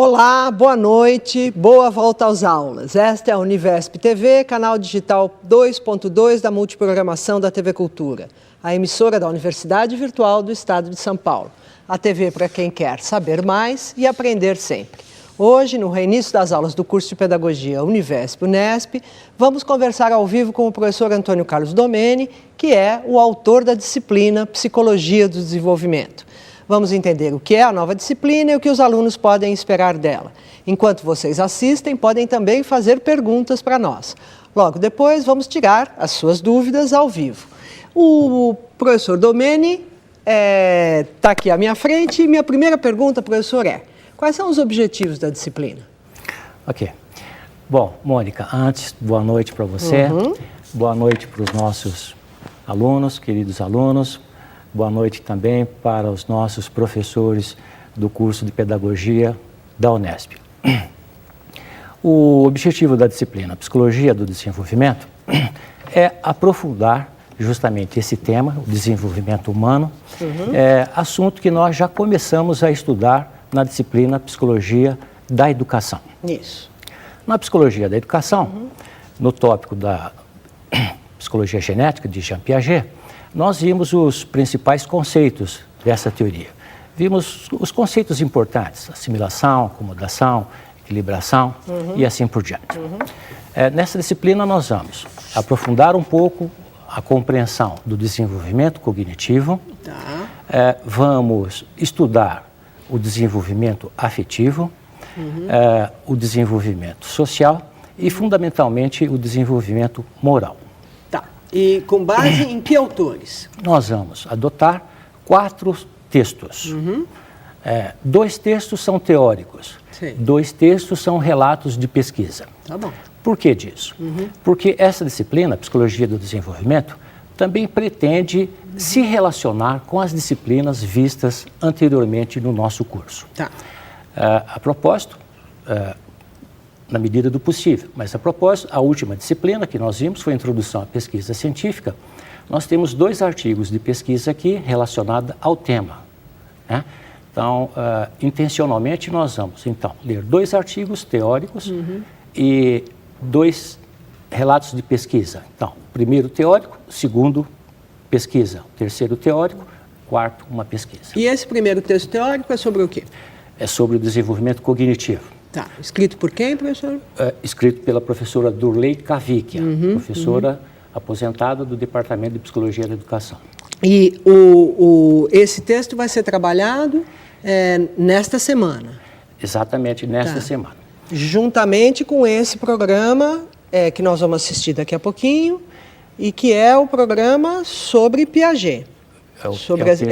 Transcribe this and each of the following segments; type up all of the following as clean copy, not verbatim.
Olá, boa noite, boa volta às aulas. Esta é a Univesp TV, canal digital 2.2 da multiprogramação da TV Cultura, a emissora da Universidade Virtual do Estado de São Paulo. A TV para quem quer saber mais e aprender sempre. Hoje, no reinício das aulas do curso de Pedagogia Univesp-Unesp, vamos conversar ao vivo com o professor Antônio Carlos Domene, que é o autor da disciplina Psicologia do Desenvolvimento. Vamos entender o que é a nova disciplina e o que os alunos podem esperar dela. Enquanto vocês assistem, podem também fazer perguntas para nós. Logo depois, vamos tirar as suas dúvidas ao vivo. O professor Domene está aqui à minha frente e minha primeira pergunta, professor, quais são os objetivos da disciplina? Ok. Bom, Mônica, antes, boa noite para você, boa noite para os nossos alunos, queridos alunos. Boa noite também para os nossos professores do curso de Pedagogia da Unesp. O objetivo da disciplina Psicologia do Desenvolvimento é aprofundar justamente esse tema, o desenvolvimento humano, assunto que nós já começamos a estudar na disciplina Psicologia da Educação. Isso. Na Psicologia da Educação, no tópico da Psicologia Genética de Jean Piaget, nós vimos os principais conceitos dessa teoria. Vimos os conceitos importantes, assimilação, acomodação, equilibração e assim por diante. Nessa disciplina nós vamos aprofundar um pouco a compreensão do desenvolvimento cognitivo, vamos estudar o desenvolvimento afetivo, o desenvolvimento social e, fundamentalmente, o desenvolvimento moral. E com base em que autores? Nós vamos adotar 4 textos. 2 textos são teóricos, 2 textos são relatos de pesquisa. Tá bom. Por que disso? Porque essa disciplina, Psicologia do Desenvolvimento, também pretende se relacionar com as disciplinas vistas anteriormente no nosso curso. A propósito, na medida do possível. Mas, a propósito, a última disciplina que nós vimos foi a Introdução à Pesquisa Científica. Nós temos 2 artigos de pesquisa aqui relacionados ao tema. Então, intencionalmente, nós vamos, então, ler 2 artigos teóricos e 2 relatos de pesquisa. Então, primeiro teórico, segundo pesquisa, terceiro teórico, quarto uma pesquisa. E esse primeiro texto teórico é sobre o quê? É sobre o desenvolvimento cognitivo. Escrito por quem, professor? Escrito pela professora Durley Cavicchia, professora aposentada do Departamento de Psicologia da Educação. E esse texto vai ser trabalhado nesta semana? Exatamente, nesta semana. Juntamente com esse programa que nós vamos assistir daqui a pouquinho e que é o programa sobre Piaget. É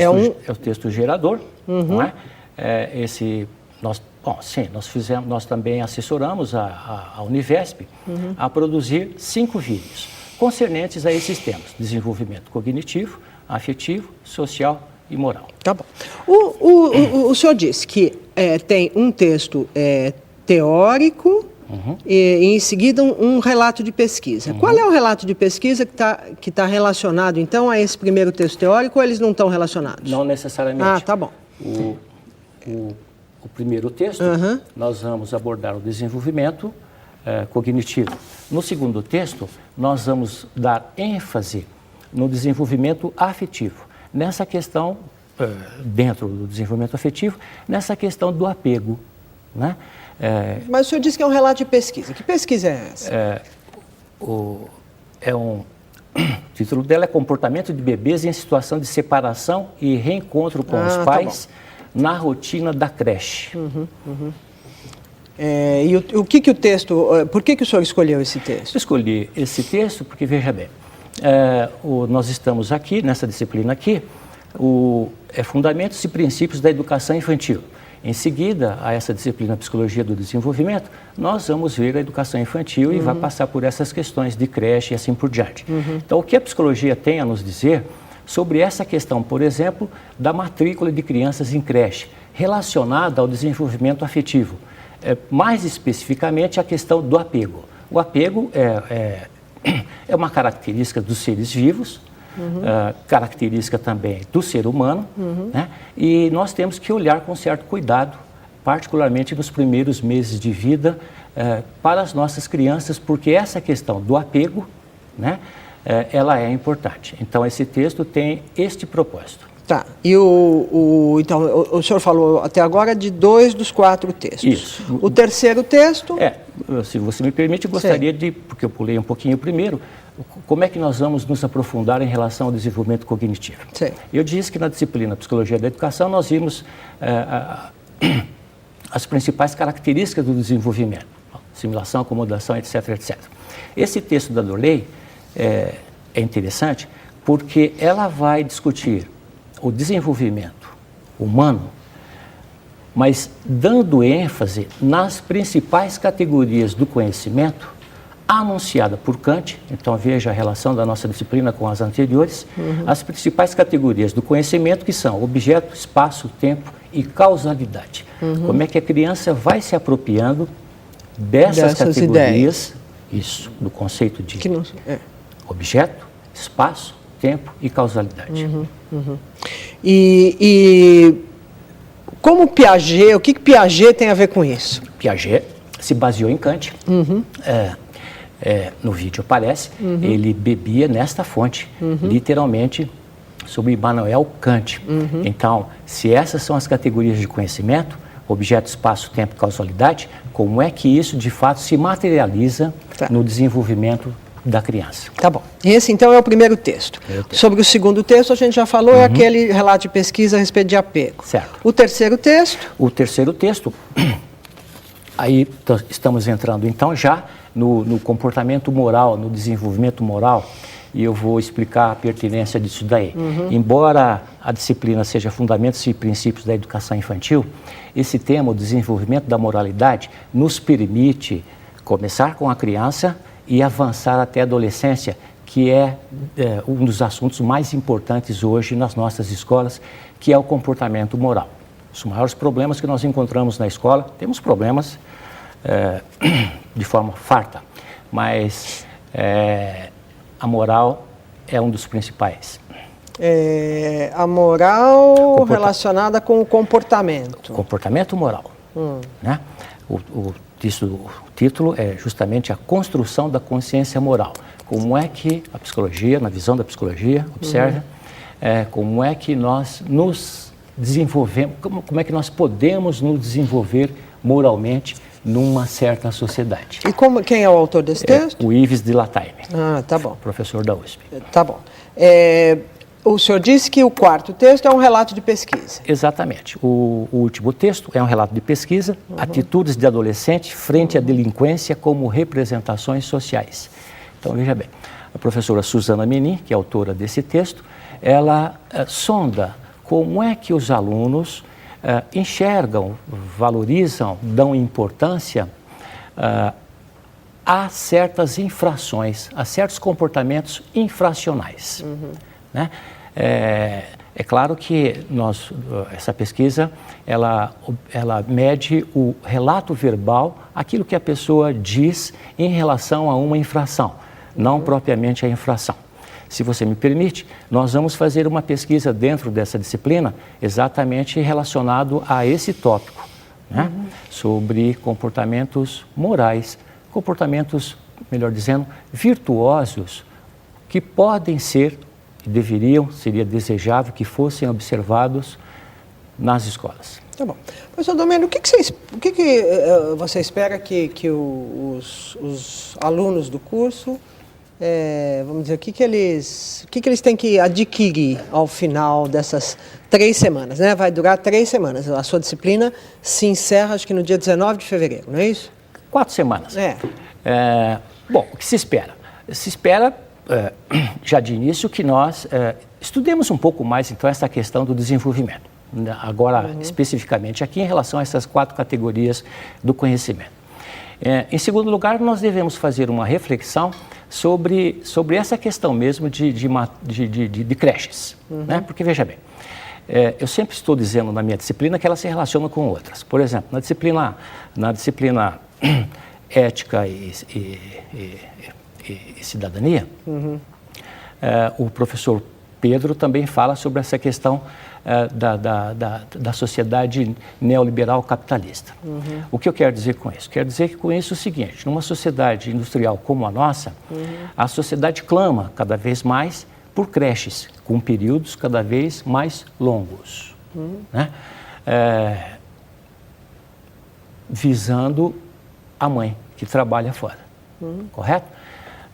o texto gerador, não é? Nós também assessoramos a Univesp a produzir 5 vídeos concernentes a esses temas: desenvolvimento cognitivo, afetivo, social e moral. Tá bom. O senhor disse que tem um texto teórico e em seguida um relato de pesquisa. Qual é o relato de pesquisa que tá relacionado, então, a esse primeiro texto teórico, ou eles não estão relacionados? Não necessariamente. Tá bom. O primeiro texto, nós vamos abordar o desenvolvimento cognitivo. No segundo texto, nós vamos dar ênfase no desenvolvimento afetivo. Nessa questão, dentro do desenvolvimento afetivo, nessa questão do apego. Mas o senhor disse que é um relato de pesquisa. Que pesquisa é essa? O título dela é Comportamento de Bebês em Situação de Separação e Reencontro com os Pais na Rotina da Creche. E o que o texto... Por que o senhor escolheu esse texto? Eu escolhi esse texto porque, veja bem, nós estamos aqui, nessa disciplina aqui, Fundamentos e Princípios da Educação Infantil. Em seguida, a essa disciplina Psicologia do Desenvolvimento, nós vamos ver a educação infantil e vai passar por essas questões de creche e assim por diante. Então, o que a psicologia tem a nos dizer sobre essa questão, por exemplo, da matrícula de crianças em creche, relacionada ao desenvolvimento afetivo. Mais especificamente, a questão do apego. O apego é uma característica dos seres vivos, característica também do ser humano, né? E nós temos que olhar com certo cuidado particularmente nos primeiros meses de vida, para as nossas crianças, porque essa questão do apego, né, ela é importante. Então, esse texto tem este propósito. Tá, e então, o senhor falou até agora de 2 dos 4 textos. Isso. O terceiro texto... Se você me permite, eu gostaria de, porque eu pulei um pouquinho primeiro, como é que nós vamos nos aprofundar em relação ao desenvolvimento cognitivo. Sim. Eu disse que na disciplina Psicologia da Educação nós vimos as principais características do desenvolvimento, assimilação, acomodação, etc, etc. Esse texto da Dorley é interessante porque ela vai discutir o desenvolvimento humano, mas dando ênfase nas principais categorias do conhecimento anunciada por Kant. Então veja a relação da nossa disciplina com as anteriores. As principais categorias do conhecimento, que são objeto, espaço, tempo e causalidade. Como é que a criança vai se apropriando dessas categorias, isso, do conceito de objeto, espaço, tempo e causalidade. E como Piaget, o que Piaget tem a ver com isso? Piaget se baseou em Kant. No vídeo aparece, ele bebia nesta fonte, literalmente, sobre Immanuel Kant. Então, se essas são as categorias de conhecimento, objeto, espaço, tempo e causalidade, como é que isso de fato se materializa no desenvolvimento da criança? Tá bom. Esse então é o primeiro texto. Sobre o segundo texto a gente já falou, é aquele relato de pesquisa a respeito de apego. Certo. O terceiro texto? O terceiro texto, aí estamos entrando então já no comportamento moral, no desenvolvimento moral, e eu vou explicar a pertinência disso daí. Embora a disciplina seja Fundamentos e Princípios da Educação Infantil, esse tema, o desenvolvimento da moralidade, nos permite começar com a criança e avançar até a adolescência, que é um dos assuntos mais importantes hoje nas nossas escolas, que é o comportamento moral. Os maiores problemas que nós encontramos na escola, temos problemas de forma farta, mas a moral é um dos principais. A moral relacionada com o comportamento. Comportamento moral. Né? O título é justamente a construção da consciência moral. Como é que a psicologia, na visão da psicologia, observa, como é que nós nos desenvolvemos, como é que nós podemos nos desenvolver moralmente numa certa sociedade. E quem é o autor desse texto? O Yves de Lattaime. Ah, tá bom. Professor da USP. Tá bom. O senhor disse que o quarto texto é um relato de pesquisa. Exatamente. O último texto é um relato de pesquisa, atitudes de adolescente frente à delinquência como representações sociais. Então, veja bem, a professora Suzana Menin, que é autora desse texto, ela sonda como é que os alunos enxergam, valorizam, dão importância a certas infrações, a certos comportamentos infracionais. Né? É claro que essa pesquisa, ela mede o relato verbal, aquilo que a pessoa diz em relação a uma infração, não propriamente a infração. Se você me permite, nós vamos fazer uma pesquisa dentro dessa disciplina exatamente relacionado a esse tópico, né? Sobre comportamentos morais, comportamentos, melhor dizendo, virtuosos, que podem ser, seria desejável que fossem observados nas escolas. Tá bom. Professor Domênio, o que você espera que os alunos do curso, vamos dizer, o que eles têm que adquirir ao final dessas 3 semanas, né? Vai durar 3 semanas. A sua disciplina se encerra, acho que no dia 19 de fevereiro, não é isso? 4 semanas. Bom, o que se espera? Se espera, já de início, que nós estudemos um pouco mais, então, essa questão do desenvolvimento. Agora, especificamente aqui, em relação a essas 4 categorias do conhecimento. Em segundo lugar, nós devemos fazer uma reflexão sobre essa questão mesmo de creches. Né? Porque, veja bem, eu sempre estou dizendo na minha disciplina que ela se relaciona com outras. Por exemplo, na disciplina ética e cidadania, o professor Pedro também fala sobre essa questão da sociedade neoliberal capitalista. O que eu quero dizer com isso? Quero dizer que com isso é o seguinte, numa sociedade industrial como a nossa, a sociedade clama cada vez mais por creches, com períodos cada vez mais longos, né? Visando a mãe que trabalha fora, correto?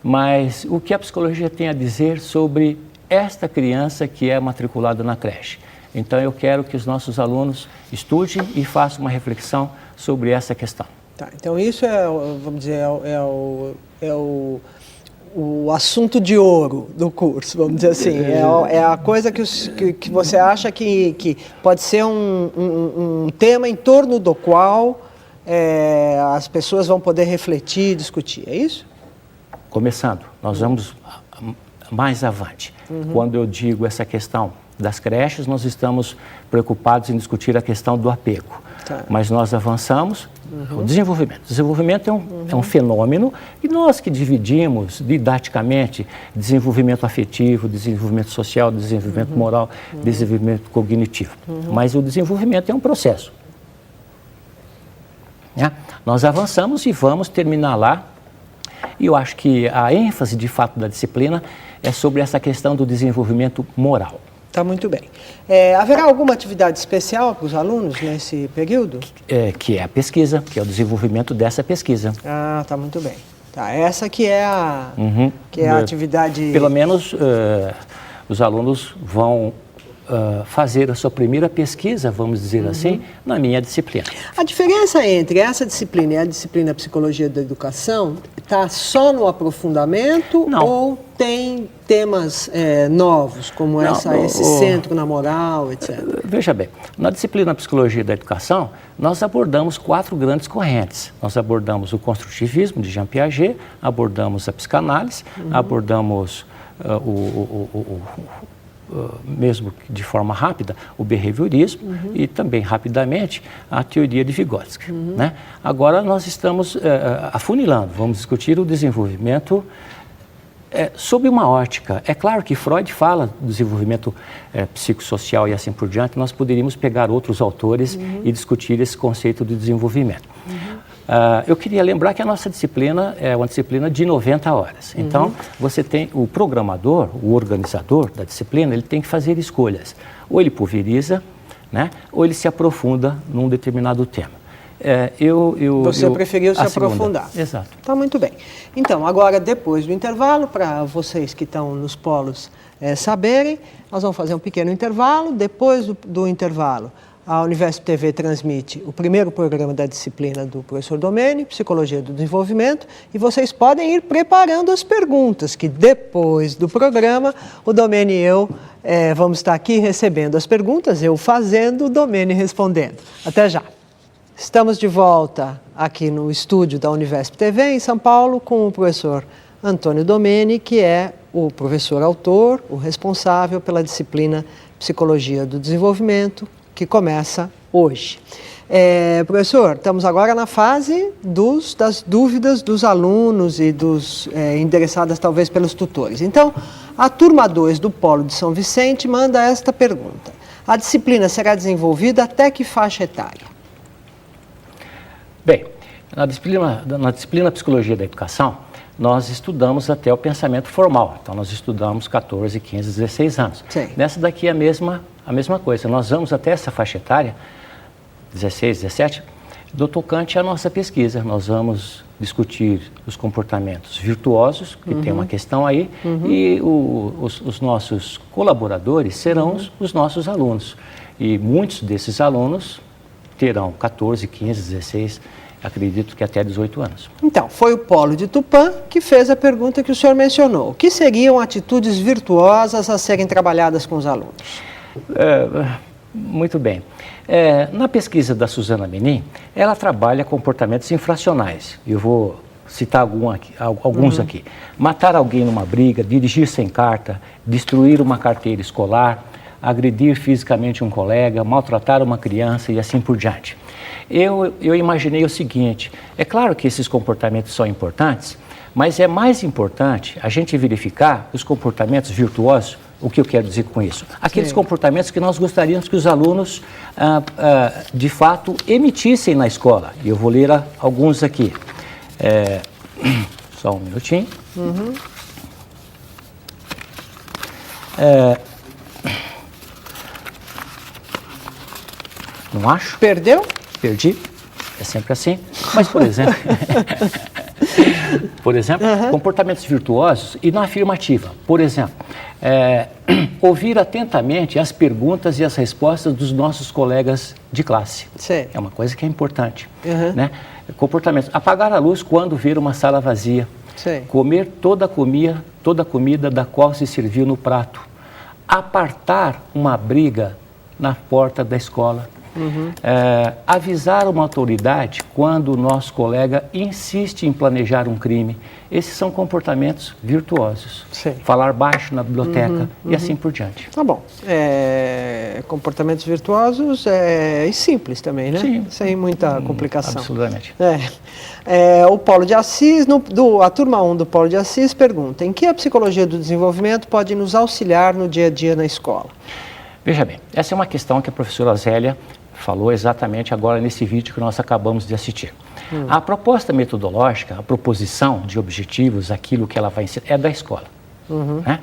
Mas o que a psicologia tem a dizer sobre esta criança que é matriculada na creche? Então eu quero que os nossos alunos estudem e façam uma reflexão sobre essa questão. Tá, então isso é, vamos dizer, o assunto de ouro do curso, vamos dizer assim. É a coisa que você acha que pode ser um tema em torno do qual as pessoas vão poder refletir e discutir, é isso? Começando, nós vamos mais avante. Quando eu digo essa questão das creches, nós estamos preocupados em discutir a questão do apego. Tá. Mas nós avançamos o desenvolvimento. O desenvolvimento é um fenômeno e nós que dividimos didaticamente desenvolvimento afetivo, desenvolvimento social, desenvolvimento moral, desenvolvimento cognitivo. Mas o desenvolvimento é um processo. Né? Nós avançamos e vamos terminar lá. E eu acho que a ênfase, de fato, da disciplina é sobre essa questão do desenvolvimento moral. Está muito bem. Haverá alguma atividade especial para os alunos nesse período? Que é a pesquisa, que é o desenvolvimento dessa pesquisa. Ah, está muito bem. Tá, essa que é a atividade... Pelo menos os alunos vão fazer a sua primeira pesquisa, vamos dizer assim, na minha disciplina. A diferença entre essa disciplina e a disciplina Psicologia da Educação está só no aprofundamento? Não. Ou tem temas novos, como esse centro na moral, etc.? Veja bem, na disciplina Psicologia da Educação, nós abordamos 4 grandes correntes. Nós abordamos o construtivismo de Jean Piaget, abordamos a psicanálise, abordamos mesmo de forma rápida, o behaviorismo e também rapidamente a teoria de Vygotsky. Né? Agora nós estamos afunilando, vamos discutir o desenvolvimento sob uma ótica. É claro que Freud fala do desenvolvimento psicossocial e assim por diante, nós poderíamos pegar outros autores e discutir esse conceito de desenvolvimento. Eu queria lembrar que a nossa disciplina é uma disciplina de 90 horas. Então, você tem o programador, o organizador da disciplina, ele tem que fazer escolhas. Ou ele pulveriza, né, ou ele se aprofunda num determinado tema. Você preferiu se aprofundar. Exato. Está muito bem. Então, agora, depois do intervalo, para vocês que estão nos polos saberem, nós vamos fazer um pequeno intervalo. Depois do intervalo, a Univesp TV transmite o primeiro programa da disciplina do professor Domene, Psicologia do Desenvolvimento, e vocês podem ir preparando as perguntas, que depois do programa, o Domene e eu vamos estar aqui recebendo as perguntas, eu fazendo, o Domene respondendo. Até já. Estamos de volta aqui no estúdio da Univesp TV, em São Paulo, com o professor Antônio Domene, que é o professor autor, o responsável pela disciplina Psicologia do Desenvolvimento, que começa hoje. Professor, estamos agora na fase das dúvidas dos alunos e endereçadas talvez pelos tutores. Então, a turma 2 do Polo de São Vicente manda esta pergunta. A disciplina será desenvolvida até que faixa etária? Bem, na disciplina Psicologia da Educação, nós estudamos até o pensamento formal. Então, nós estudamos 14, 15, 16 anos. Sim. Nessa daqui é a mesma coisa. Nós vamos até essa faixa etária, 16, 17, do tocante à nossa pesquisa. Nós vamos discutir os comportamentos virtuosos, que tem uma questão aí, e os nossos colaboradores serão os nossos alunos. E muitos desses alunos terão 14, 15, 16, acredito que até 18 anos. Então, foi o Polo de Tupã que fez a pergunta que o senhor mencionou. O que seriam atitudes virtuosas a serem trabalhadas com os alunos? Muito bem. Na pesquisa da Suzana Menin, ela trabalha comportamentos infracionais. Eu vou citar alguns aqui. Matar alguém numa briga, dirigir sem carta, destruir uma carteira escolar, agredir fisicamente um colega, maltratar uma criança e assim por diante. Eu imaginei o seguinte, é claro que esses comportamentos são importantes, mas é mais importante a gente verificar os comportamentos virtuosos O que eu quero dizer com isso? Aqueles comportamentos que nós gostaríamos que os alunos, de fato, emitissem na escola. E eu vou ler alguns aqui. Só um minutinho. Não acho. Perdeu? Perdi. É sempre assim. Mas, por exemplo... comportamentos virtuosos e na afirmativa. Por exemplo, ouvir atentamente as perguntas e as respostas dos nossos colegas de classe. Sim. É uma coisa que é importante. Né? Comportamentos. Apagar a luz quando ver uma sala vazia. Sim. Comer toda a comida da qual se serviu no prato. Apartar uma briga na porta da escola. Avisar uma autoridade quando o nosso colega insiste em planejar um crime. Esses são comportamentos virtuosos. Sim. Falar baixo na biblioteca e assim por diante. Tá bom. Comportamentos virtuosos e simples também, né? Sim. Sem muita complicação. Absolutamente. O Paulo de Assis, a turma 1 do Paulo de Assis pergunta: em que a psicologia do desenvolvimento pode nos auxiliar no dia a dia na escola? Veja bem, essa é uma questão que a professora Zélia falou exatamente agora nesse vídeo que nós acabamos de assistir. A proposta metodológica, a proposição de objetivos, aquilo que ela vai ensinar, é da escola. Né?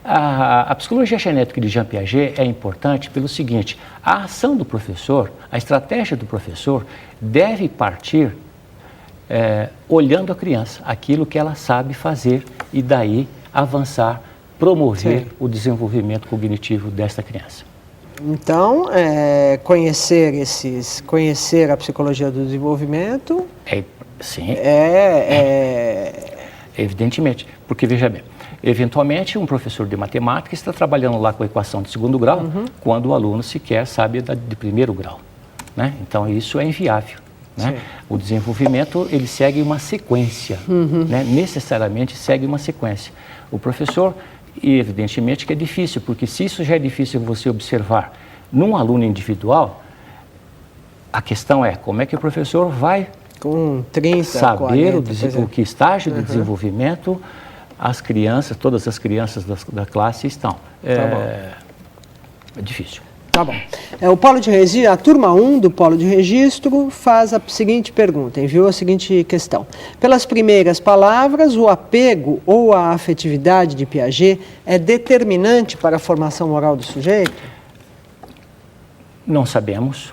A psicologia genética de Jean Piaget é importante pelo seguinte: a ação do professor, a estratégia do professor deve partir olhando a criança, aquilo que ela sabe fazer e daí avançar, promover o desenvolvimento cognitivo desta criança. Então, conhecer a psicologia do desenvolvimento... Sim. Evidentemente, porque veja bem, eventualmente um professor de matemática está trabalhando lá com a equação de segundo grau, quando o aluno sequer sabe de primeiro grau. Né? Então, isso é inviável. Né? O desenvolvimento, ele segue uma sequência, né? Necessariamente segue uma sequência. O professor... E evidentemente que é difícil, porque se isso já é difícil você observar num aluno individual, a questão é como é que o professor vai com 30, saber 40, o que estágio de desenvolvimento as crianças, todas as crianças da classe estão. É difícil. Tá bom. O Polo de Registro, a turma 1 do Polo de Registro faz a seguinte pergunta, enviou a seguinte questão. Pelas primeiras palavras, o apego ou a afetividade de Piaget é determinante para a formação moral do sujeito? Não sabemos.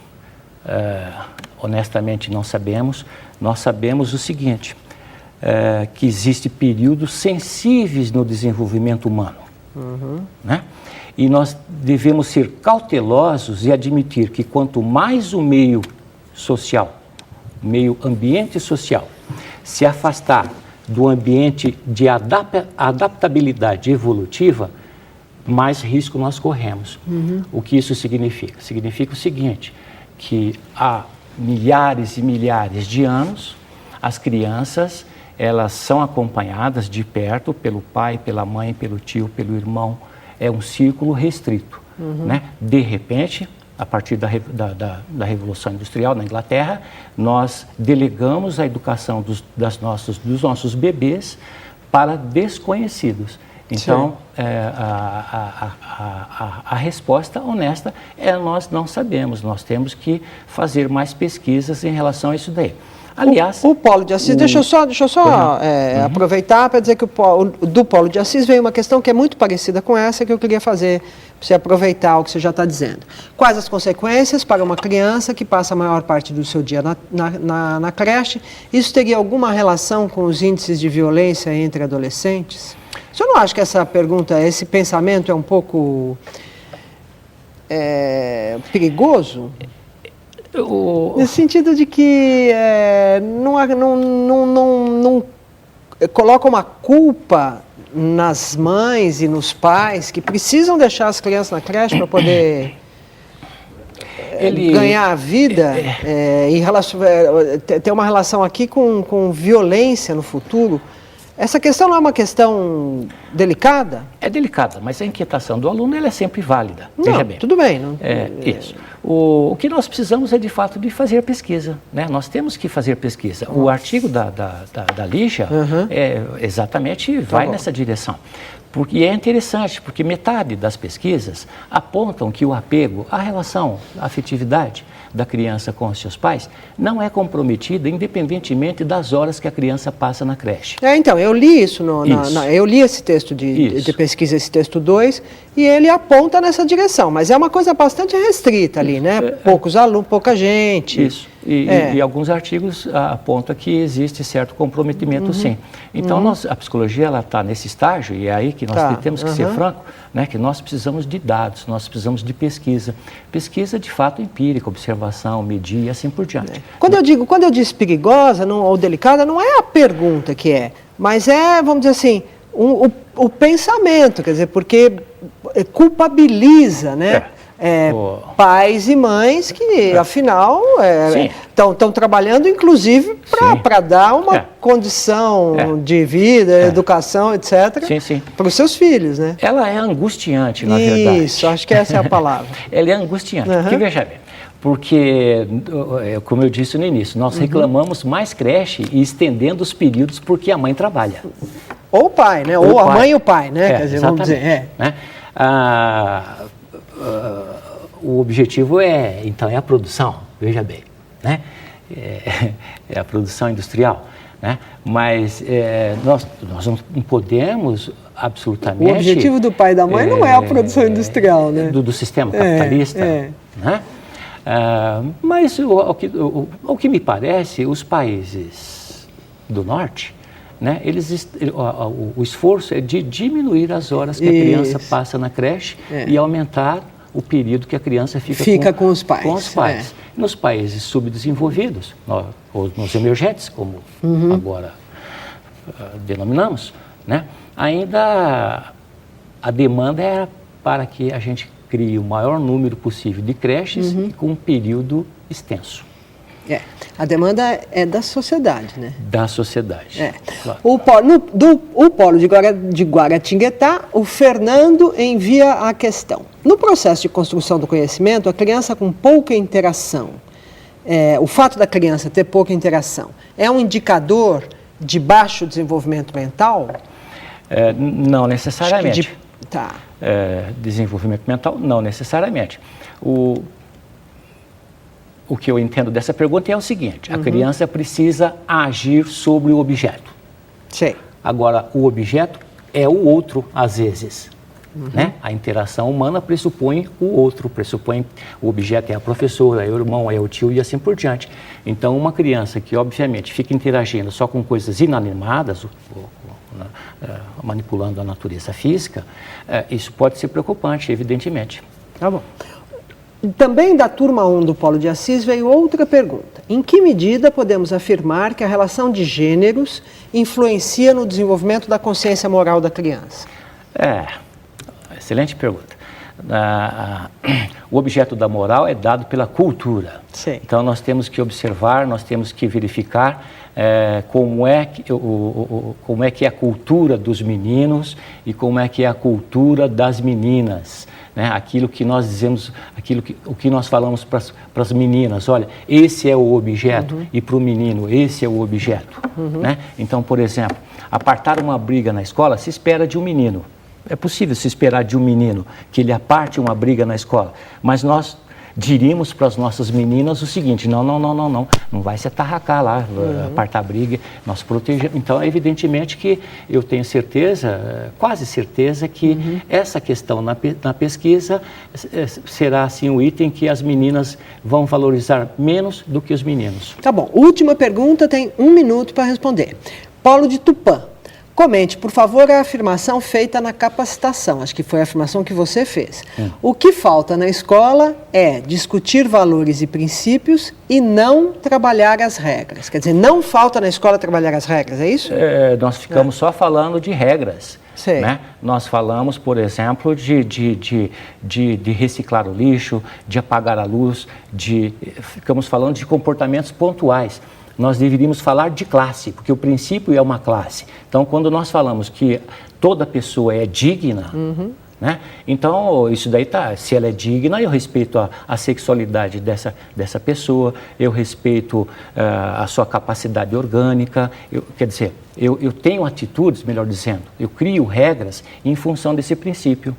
Honestamente, não sabemos. Nós sabemos o seguinte, que existem períodos sensíveis no desenvolvimento humano. Né? E nós devemos ser cautelosos e admitir que quanto mais o meio social, o meio ambiente social, se afastar do ambiente de adaptabilidade evolutiva, mais risco nós corremos. O que isso significa? Significa o seguinte, que há milhares e milhares de anos, as crianças, elas são acompanhadas de perto pelo pai, pela mãe, pelo tio, pelo irmão. É um círculo restrito. Né? De repente, a partir da Revolução Industrial na Inglaterra, nós delegamos a educação dos nossos bebês para desconhecidos. Então, a resposta honesta é nós não sabemos, nós temos que fazer mais pesquisas em relação a isso daí. Aliás, o Polo de Assis, deixa eu só aproveitar para dizer que do Polo de Assis veio uma questão que é muito parecida com essa que eu queria fazer, para você aproveitar o que você já está dizendo. Quais as consequências para uma criança que passa a maior parte do seu dia na creche? Isso teria alguma relação com os índices de violência entre adolescentes? O senhor não acha que essa pergunta, esse pensamento é um pouco perigoso? No sentido de que não coloca uma culpa nas mães e nos pais que precisam deixar as crianças na creche para poder ganhar a vida e ter uma relação aqui com violência no futuro. Essa questão não é uma questão delicada? É delicada, mas a inquietação do aluno ela é sempre válida. Não, veja bem. Tudo bem. Não... Isso. O que nós precisamos é, de fato, de fazer pesquisa. Né? Nós temos que fazer pesquisa. O artigo da Lígia exatamente vai nessa direção. E é interessante, porque metade das pesquisas apontam que o apego, a relação, a afetividade da criança com os seus pais não é comprometida independentemente das horas que a criança passa na creche. Então, eu li isso, eu li esse texto de pesquisa, esse texto 2, e ele aponta nessa direção, mas é uma coisa bastante restrita ali, né? Poucos alunos, pouca gente. Isso. E alguns artigos apontam que existe certo comprometimento, sim. Então, a psicologia ela está nesse estágio, e é aí que nós temos que ser franco, né, que nós precisamos de dados, nós precisamos de pesquisa. Pesquisa, de fato, empírica, observação, medir e assim por diante. Quando eu disse perigosa ou delicada, não é a pergunta que é, mas é, vamos dizer assim, o pensamento, quer dizer, porque culpabiliza, né? Pais e mães que, afinal, estão trabalhando, inclusive, para dar uma condição de vida, educação, etc., para os seus filhos, né? Ela é angustiante, na verdade. Isso, acho que essa é a palavra. Ela é angustiante, porque, veja bem, porque, como eu disse no início, nós reclamamos mais creche e estendendo os períodos porque a mãe trabalha. Ou o pai, né? Ou a mãe e o pai, né? Quer dizer, vamos dizer, né? O objetivo então é a produção, veja bem, né? É a produção industrial, né? Mas nós não podemos absolutamente... O objetivo do pai e da mãe não é a produção industrial, né? Do sistema capitalista, né? Mas ao que me parece, os países do norte, né, o esforço é de diminuir as horas que a criança passa na creche e aumentar o período que a criança fica com os pais. Nos países subdesenvolvidos, ou nos emergentes, como agora denominamos, né, ainda a demanda é para que a gente crie o maior número possível de creches e com um período extenso. A demanda é da sociedade, né? Da sociedade. Claro. O polo de Guaratinguetá, o Fernando envia a questão. No processo de construção do conhecimento, a criança com pouca interação, o fato da criança ter pouca interação, é um indicador de baixo desenvolvimento mental? Não necessariamente. Desenvolvimento mental, não necessariamente. O que eu entendo dessa pergunta é o seguinte: a criança precisa agir sobre o objeto. Agora, o objeto é o outro, às vezes. Né? A interação humana pressupõe o outro, pressupõe o objeto é a professora, é o irmão, é o tio e assim por diante. Então, uma criança que, obviamente, fica interagindo só com coisas inanimadas, manipulando a natureza física, isso pode ser preocupante, evidentemente. Tá bom. Também da turma 1 do Polo de Assis veio outra pergunta. Em que medida podemos afirmar que a relação de gêneros influencia no desenvolvimento da consciência moral da criança? Excelente pergunta. O objeto da moral é dado pela cultura. Então, nós temos que observar, nós temos que verificar como é que é a cultura dos meninos e como é que é a cultura das meninas. Né? Aquilo que nós dizemos, o que nós falamos para as meninas, olha, esse é o objeto, e para o menino, esse é o objeto. Né? Então, por exemplo, apartar uma briga na escola se espera de um menino. É possível se esperar de um menino que ele aparte uma briga na escola, mas nós diríamos para as nossas meninas o seguinte: não vai se atarracar lá, apartar a briga, nós protegemos. Então, evidentemente que eu tenho certeza, quase certeza, que essa questão na pesquisa será assim um item que as meninas vão valorizar menos do que os meninos. Tá bom. Última pergunta, tem 1 minuto para responder. Paulo de Tupã. Comente, por favor, a afirmação feita na capacitação. Acho que foi a afirmação que você fez. O que falta na escola é discutir valores e princípios e não trabalhar as regras. Quer dizer, não falta na escola trabalhar as regras, é isso? Nós ficamos só falando de regras. Né? Nós falamos, por exemplo, de reciclar o lixo, de apagar a luz, ficamos falando de comportamentos pontuais. nós deveríamos falar de classe, porque o princípio é uma classe. Então, quando nós falamos que toda pessoa é digna, né? Então, isso daí tá, se ela é digna, eu respeito a sexualidade dessa pessoa, eu respeito a sua capacidade orgânica, quer dizer, eu tenho atitudes, melhor dizendo, eu crio regras em função desse princípio.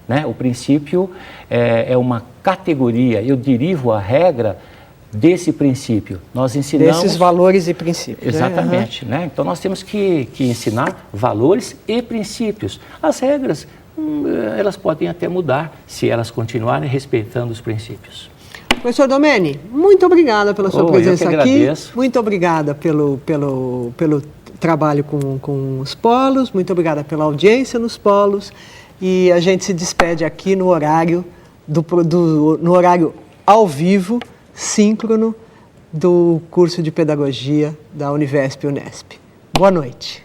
Né? O princípio é uma categoria, eu derivo a regra desse princípio. Nós ensinamos... Desses valores e princípios. Exatamente. Né? Então, nós temos que ensinar valores e princípios. As regras, elas podem até mudar se elas continuarem respeitando os princípios. Professor Domene, muito obrigada pela sua presença aqui. Agradeço. Muito obrigada pelo trabalho com os polos, muito obrigada pela audiência nos polos. E a gente se despede aqui no horário, no horário ao vivo, síncrono, do curso de Pedagogia da Univesp e Unesp. Boa noite.